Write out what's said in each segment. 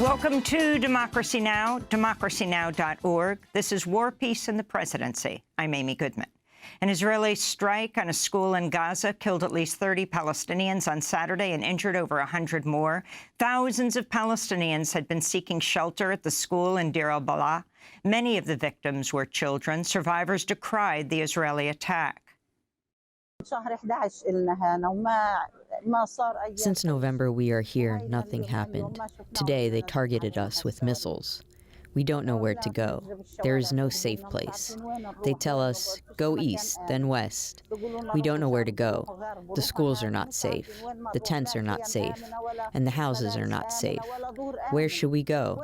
Welcome to Democracy Now!, democracynow.org. This is War, Peace, and the Presidency. I'm Amy Goodman. An Israeli strike on a school in Gaza killed at least 30 Palestinians on Saturday and injured over 100 more. Thousands of Palestinians had been seeking shelter at the school in Deir al-Balah. Many of the victims were children. Survivors decried the Israeli attack. Since November, we are here. Nothing happened. Today, they targeted us with missiles. We don't know where to go. There is no safe place. They tell us, go east, then west. We don't know where to go. The schools are not safe. The tents are not safe. And the houses are not safe. Where should we go?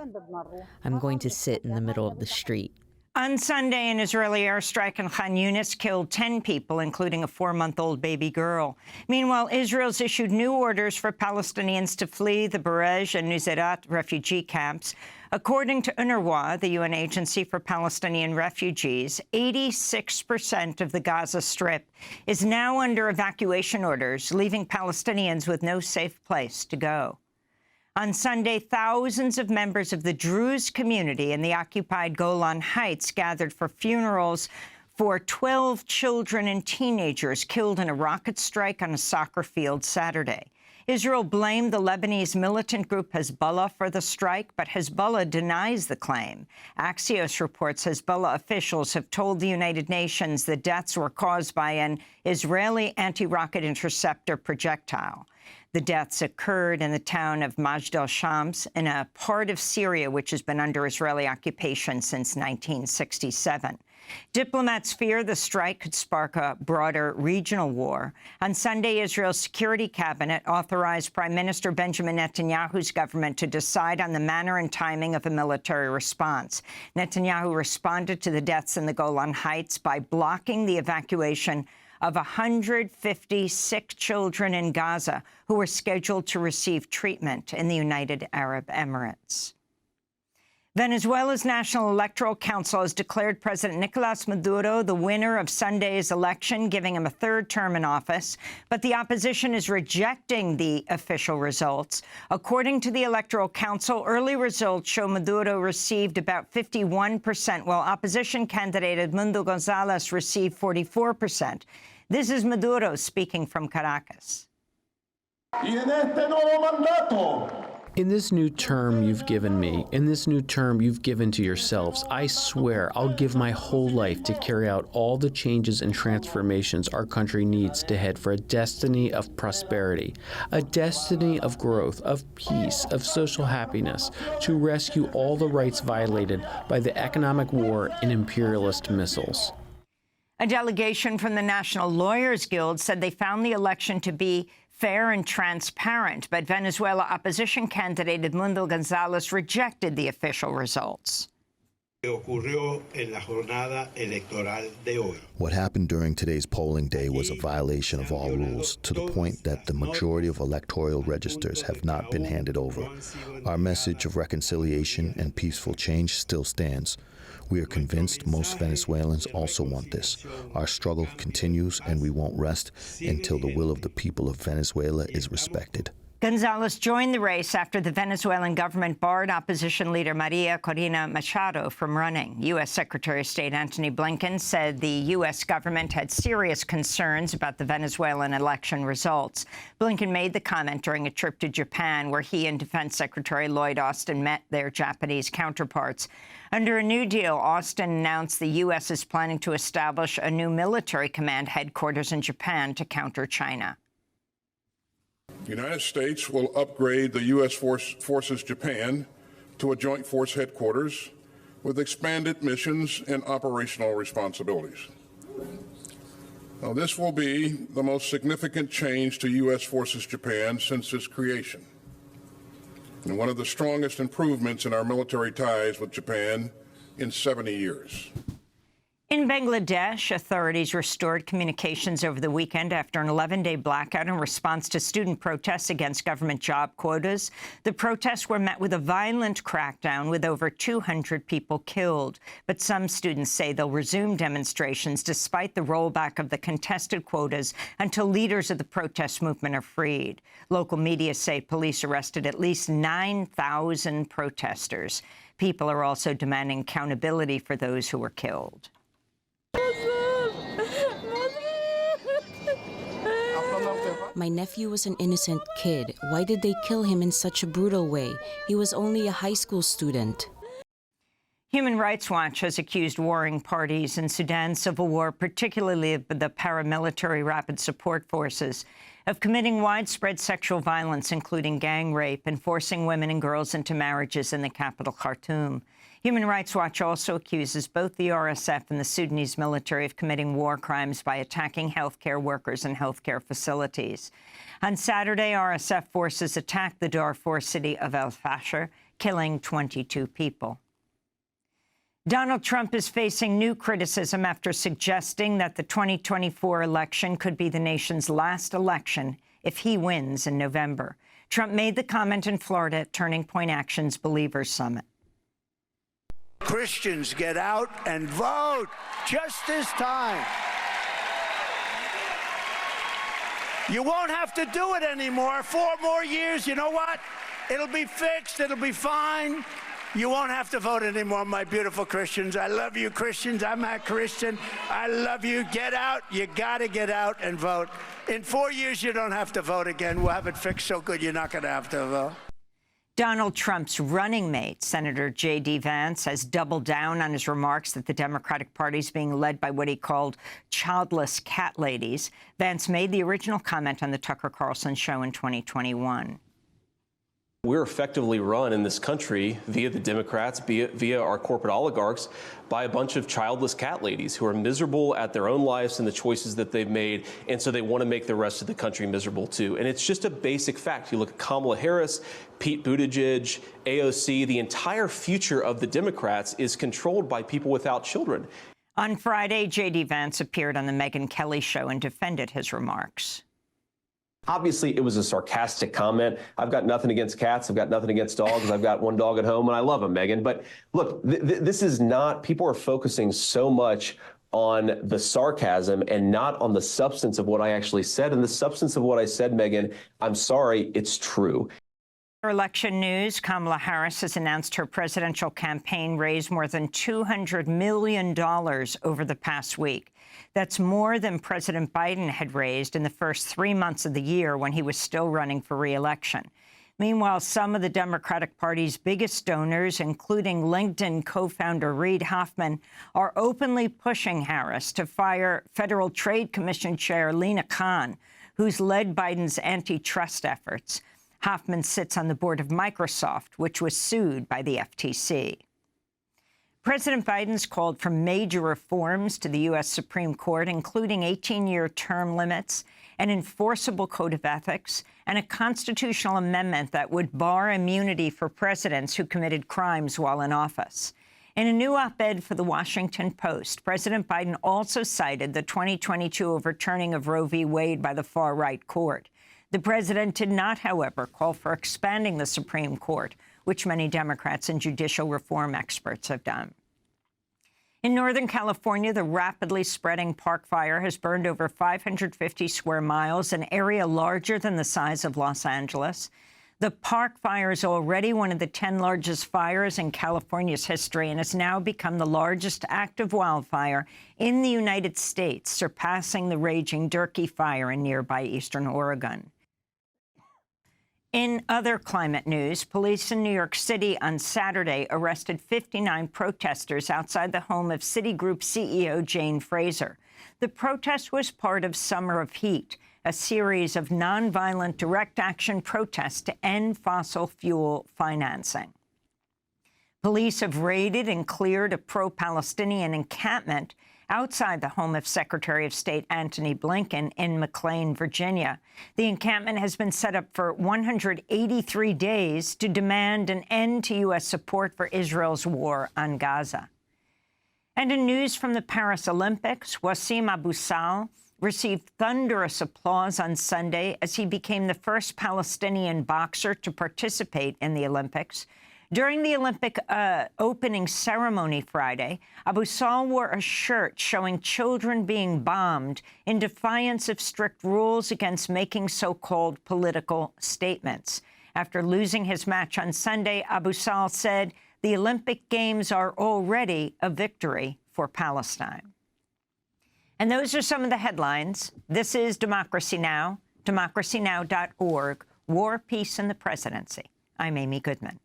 I'm going to sit in the middle of the street. On Sunday, an Israeli airstrike in Khan Yunis killed 10 people, including a 4-month-old baby girl. Meanwhile, Israel's issued new orders for Palestinians to flee the Barej and Nuseirat refugee camps. According to UNRWA, the UN Agency for Palestinian Refugees, 86% of the Gaza Strip is now under evacuation orders, leaving Palestinians with no safe place to go. On Sunday, thousands of members of the Druze community in the occupied Golan Heights gathered for funerals for 12 children and teenagers killed in a rocket strike on a soccer field Saturday. Israel blamed the Lebanese militant group Hezbollah for the strike, but Hezbollah denies the claim. Axios reports Hezbollah officials have told the United Nations the deaths were caused by an Israeli anti-rocket interceptor projectile. The deaths occurred in the town of Majd al-Shams, in a part of Syria which has been under Israeli occupation since 1967. Diplomats fear the strike could spark a broader regional war. On Sunday, Israel's Security Cabinet authorized Prime Minister Benjamin Netanyahu's government to decide on the manner and timing of a military response. Netanyahu responded to the deaths in the Golan Heights by blocking the evacuation of 150 sick children in Gaza who were scheduled to receive treatment in the United Arab Emirates. Venezuela's National Electoral Council has declared President Nicolas Maduro the winner of Sunday's election, giving him a third term in office. But the opposition is rejecting the official results. According to the Electoral Council, early results show Maduro received about 51%, while opposition candidate Edmundo Gonzalez received 44%. This is Maduro speaking from Caracas. In this new term you've given me, in this new term you've given to yourselves, I swear I'll give my whole life to carry out all the changes and transformations our country needs to head for a destiny of prosperity, a destiny of growth, of peace, of social happiness, to rescue all the rights violated by the economic war and imperialist missiles. A delegation from the National Lawyers Guild said they found the election to be fair and transparent, but Venezuela opposition candidate Edmundo Gonzalez rejected the official results. What happened during today's polling day was a violation of all rules, to the point that the majority of electoral registers have not been handed over. Our message of reconciliation and peaceful change still stands. We are convinced most Venezuelans also want this. Our struggle continues, and we won't rest until the will of the people of Venezuela is respected. Gonzalez joined the race after the Venezuelan government barred opposition leader Maria Corina Machado from running. U.S. Secretary of State Antony Blinken said the U.S. government had serious concerns about the Venezuelan election results. Blinken made the comment during a trip to Japan, where he and Defense Secretary Lloyd Austin met their Japanese counterparts. Under a new deal, Austin announced the U.S. is planning to establish a new military command headquarters in Japan to counter China. The United States will upgrade the U.S. Forces Japan to a joint force headquarters with expanded missions and operational responsibilities. Now, this will be the most significant change to U.S. Forces Japan since its creation, and one of the strongest improvements in our military ties with Japan in 70 years. In Bangladesh, authorities restored communications over the weekend after an 11-day blackout in response to student protests against government job quotas. The protests were met with a violent crackdown with over 200 people killed. But some students say they'll resume demonstrations despite the rollback of the contested quotas until leaders of the protest movement are freed. Local media say police arrested at least 9,000 protesters. People are also demanding accountability for those who were killed. My nephew was an innocent kid. Why did they kill him in such a brutal way? He was only a high school student. Human Rights Watch has accused warring parties in Sudan's civil war, particularly the paramilitary Rapid Support Forces, of committing widespread sexual violence, including gang rape, and forcing women and girls into marriages in the capital, Khartoum. Human Rights Watch also accuses both the RSF and the Sudanese military of committing war crimes by attacking healthcare workers and healthcare facilities. On Saturday, RSF forces attacked the Darfur city of El Fasher, killing 22 people. Donald Trump is facing new criticism after suggesting that the 2024 election could be the nation's last election if he wins in November. Trump made the comment in Florida at Turning Point Action's Believers Summit. Christians, get out and vote just this time. You won't have to do it anymore. 4 more years, you know what? It'll be fixed. It'll be fine. You won't have to vote anymore, my beautiful Christians. I love you, Christians. I'm a Christian. I love you. Get out. You got to get out and vote. In 4 years, you don't have to vote again. We'll have it fixed so good you're not going to have to vote. Donald Trump's running mate, Senator J.D. Vance, has doubled down on his remarks that the Democratic Party is being led by what he called childless cat ladies. Vance made the original comment on the Tucker Carlson show in 2021. We're effectively run in this country via the Democrats, via our corporate oligarchs, by a bunch of childless cat ladies who are miserable at their own lives and the choices that they've made, and so they want to make the rest of the country miserable too. And it's just a basic fact. You look at Kamala Harris, Pete Buttigieg, AOC, the entire future of the Democrats is controlled by people without children. On Friday, J.D. Vance appeared on the Megyn Kelly show and defended his remarks. Obviously, it was a sarcastic comment. I've got nothing against cats. I've got nothing against dogs. I've got one dog at home, and I love him, Megyn. But look, this is not, people are focusing so much on the sarcasm and not on the substance of what I actually said. And the substance of what I said, Megyn, I'm sorry, it's true. Election news, Kamala Harris has announced her presidential campaign raised more than $200 million over the past week. That's more than President Biden had raised in the first 3 months of the year when he was still running for re-election. Meanwhile, some of the Democratic Party's biggest donors, including LinkedIn co-founder Reid Hoffman, are openly pushing Harris to fire Federal Trade Commission Chair Lina Khan, who's led Biden's antitrust efforts. Hoffman sits on the board of Microsoft, which was sued by the FTC. President Biden's called for major reforms to the U.S. Supreme Court, including 18-year term limits, an enforceable code of ethics, and a constitutional amendment that would bar immunity for presidents who committed crimes while in office. In a new op-ed for The Washington Post, President Biden also cited the 2022 overturning of Roe v. Wade by the far-right court. The president did not, however, call for expanding the Supreme Court, which many Democrats and judicial reform experts have done. In Northern California, the rapidly spreading Park Fire has burned over 550 square miles, an area larger than the size of Los Angeles. The Park Fire is already one of the 10 largest fires in California's history and has now become the largest active wildfire in the United States, surpassing the raging Durkee Fire in nearby eastern Oregon. In other climate news, police in New York City on Saturday arrested 59 protesters outside the home of Citigroup CEO Jane Fraser. The protest was part of Summer of Heat, a series of nonviolent direct action protests to end fossil fuel financing. Police have raided and cleared a pro-Palestinian encampment outside the home of Secretary of State Antony Blinken in McLean, Virginia. The encampment has been set up for 183 days to demand an end to U.S. support for Israel's war on Gaza. And in news from the Paris Olympics, Wassim Abu Sal received thunderous applause on Sunday as he became the first Palestinian boxer to participate in the Olympics. During the Olympic opening ceremony Friday, Abu Sal wore a shirt showing children being bombed in defiance of strict rules against making so-called political statements. After losing his match on Sunday, Abu Sal said the Olympic Games are already a victory for Palestine. And those are some of the headlines. This is Democracy Now!, democracynow.org, War, Peace, and the Presidency. I'm Amy Goodman.